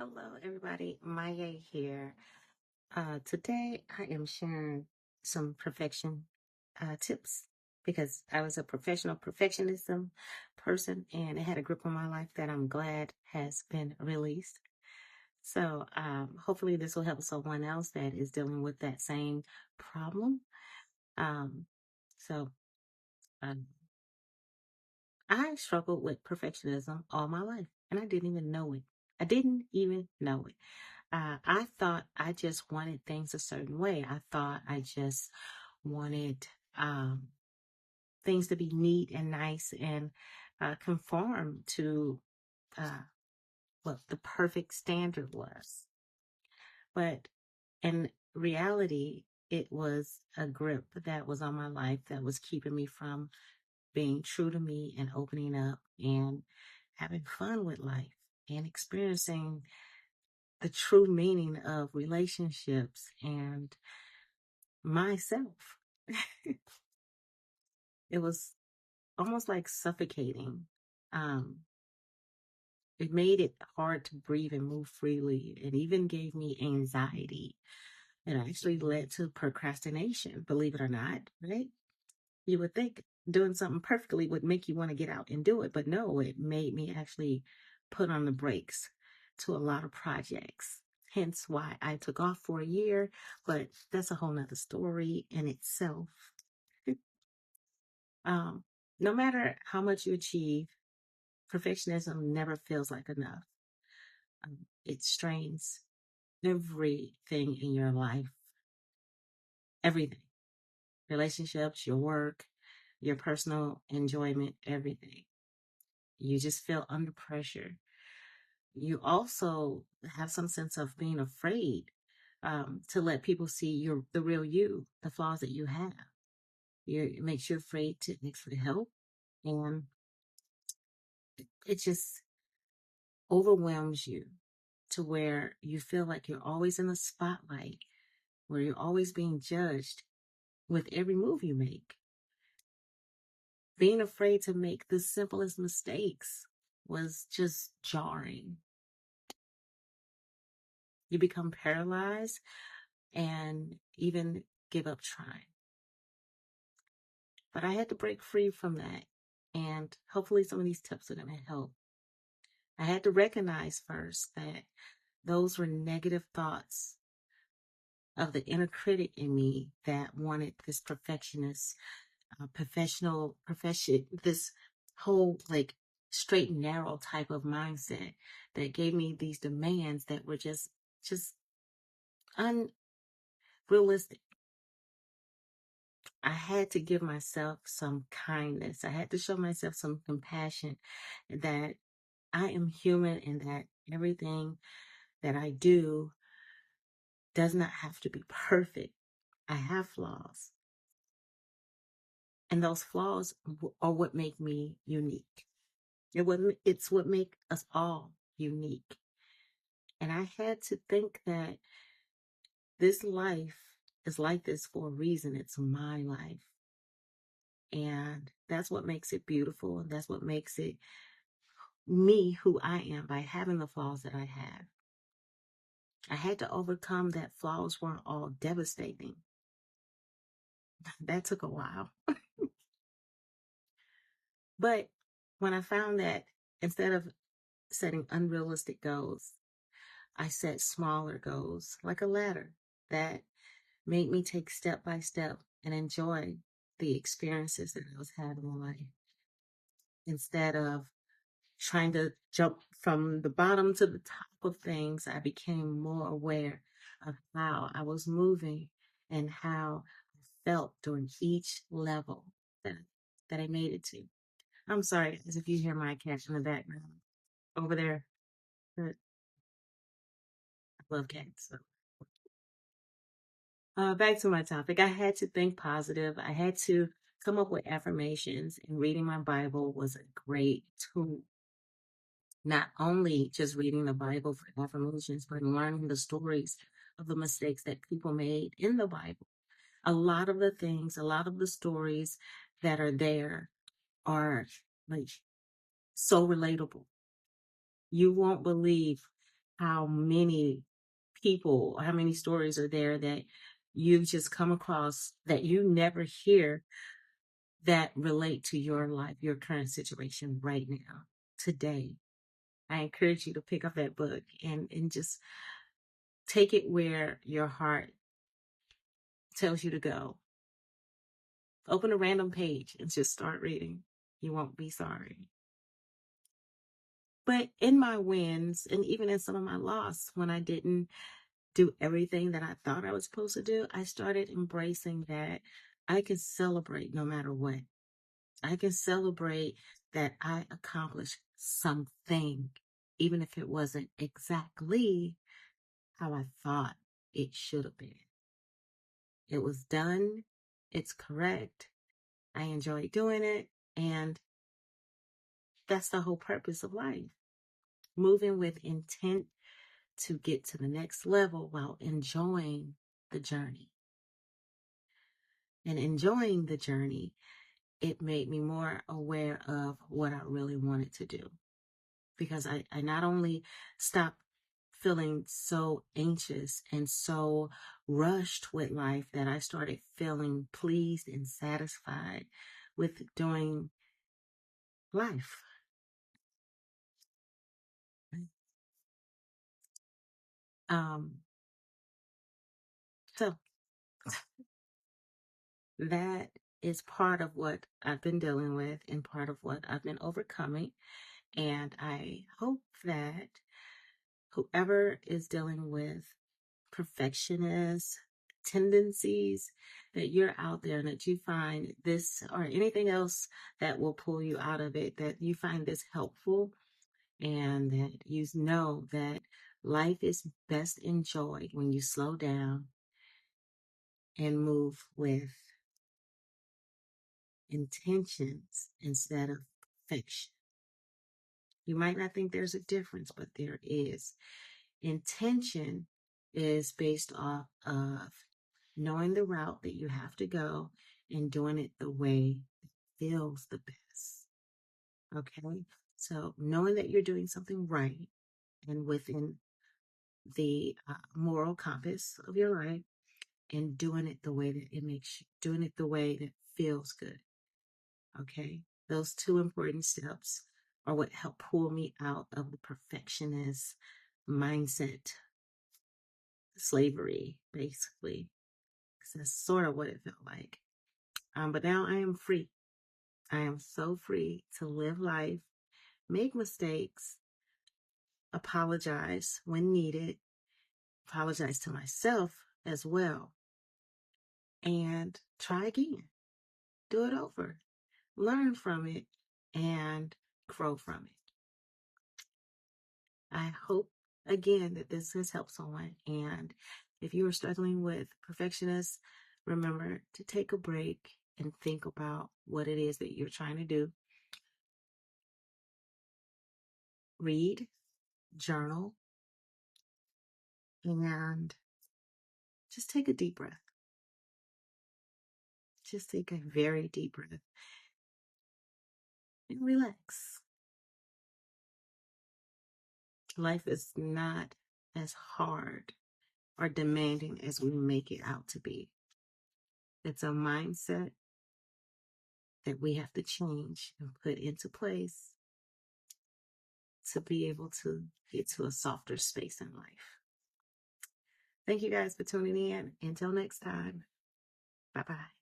Hello, everybody. Maya here. Today, I am sharing some perfection tips because I was a professional perfectionism person and it had a grip on my life that I'm glad has been released. So, hopefully, this will help someone else that is dealing with that same problem. Um, so, um, I struggled with perfectionism all my life and I didn't even know it. I didn't even know it. I thought I just wanted things a certain way. I thought I just wanted um, things to be neat and nice and conform to uh, what the perfect standard was. But in reality, it was a grip that was on my life that was keeping me from being true to me and opening up and having fun with life and experiencing the true meaning of relationships and myself. It was almost like suffocating. Um, it made it hard to breathe and move freely. It even gave me anxiety. It actually led to procrastination, believe it or not, right? You would think doing something perfectly would make you want to get out and do it, but no, it made me actually put on the brakes to a lot of projects. Hence why I took off for a year, but that's a whole nother story in itself. Um, no matter how much you achieve, perfectionism never feels like enough. It strains everything in your life, everything, relationships, your work, your personal enjoyment, everything. You just feel under pressure. You also have some sense of being afraid to let people see the real you, the flaws that you have. It makes you afraid to ask for help, and it just overwhelms you to where you feel like you're always in the spotlight, where you're always being judged with every move you make. Being afraid to make the simplest mistakes was just jarring. You become paralyzed and even give up trying. But I had to break free from that. And hopefully, some of these tips are going to help. I had to recognize first that those were negative thoughts of the inner critic in me that wanted this perfectionist professional profession, this whole like straight and narrow type of mindset that gave me these demands that were just unrealistic. I had to give myself some kindness. I had to show myself some compassion that I am human and that everything that I do does not have to be perfect. I have flaws, and those flaws are what make me unique. It's what make us all unique. And I had to think that this life is like this for a reason. It's my life. And that's what makes it beautiful. And that's what makes it me who I am by having the flaws that I have. I had to overcome that flaws weren't all devastating. That took a while. But when I found that instead of setting unrealistic goals, I set smaller goals like a ladder that made me take step by step and enjoy the experiences that I was having in life instead of trying to jump from the bottom to the top of things. I became more aware of how I was moving and how I felt during each level that, that I made it to. I'm sorry as if you hear my cat in the background over there, but I love cats. So. Back to my topic. I had to think positive. I had to come up with affirmations, and reading my Bible was a great tool. Not only just reading the Bible for affirmations, but learning the stories of the mistakes that people made in the Bible. A lot of the things, a lot of the stories that are there are like so relatable. You won't believe how many people, how many stories are there that you've just come across that you never hear that relate to your life, your current situation right now, today. I encourage you to pick up that book and just take it where your heart tells you to go. Open a random page and just start reading. You won't be sorry. But in my wins and even in some of my loss, when I didn't do everything that I thought I was supposed to do, I started embracing that I can celebrate no matter what. I can celebrate that I accomplished something, even if it wasn't exactly how I thought it should have been. It was done. It's correct. I enjoy doing it. And that's the whole purpose of life. Moving with intent to get to the next level while enjoying the journey. And enjoying the journey, it made me more aware of what I really wanted to do. Because I not only stopped feeling so anxious and so rushed with life that I started feeling pleased and satisfied with doing life. Um, so that is part of what I've been dealing with and part of what I've been overcoming. And I hope that whoever is dealing with perfectionist tendencies, that you're out there and that you find this or anything else that will pull you out of it, that you find this helpful, and that you know that life is best enjoyed when you slow down and move with intentions instead of perfection. You might not think there's a difference, but there is. Intention is based off of knowing the route that you have to go and doing it the way that feels the best. Okay? So knowing that you're doing something right and within the moral compass of your life and doing it the way that it makes you, doing it the way that feels good. Okay? Those two important steps are what help pull me out of the perfectionist mindset, slavery, basically. Because that's sort of what it felt like. But now I am free. I am so free to live life, make mistakes, apologize when needed, apologize to myself as well, and try again. Do it over. Learn from it and grow from it. I hope again that this has helped someone. And if you are struggling with perfectionists, remember to take a break and think about what it is that you're trying to do. Read, journal, and just take a deep breath. Just take a very deep breath and relax. Life is not as hard or demanding as we make it out to be. It's a mindset that we have to change and put into place to be able to get to a softer space in life. Thank you guys for tuning in. Until next time, bye bye.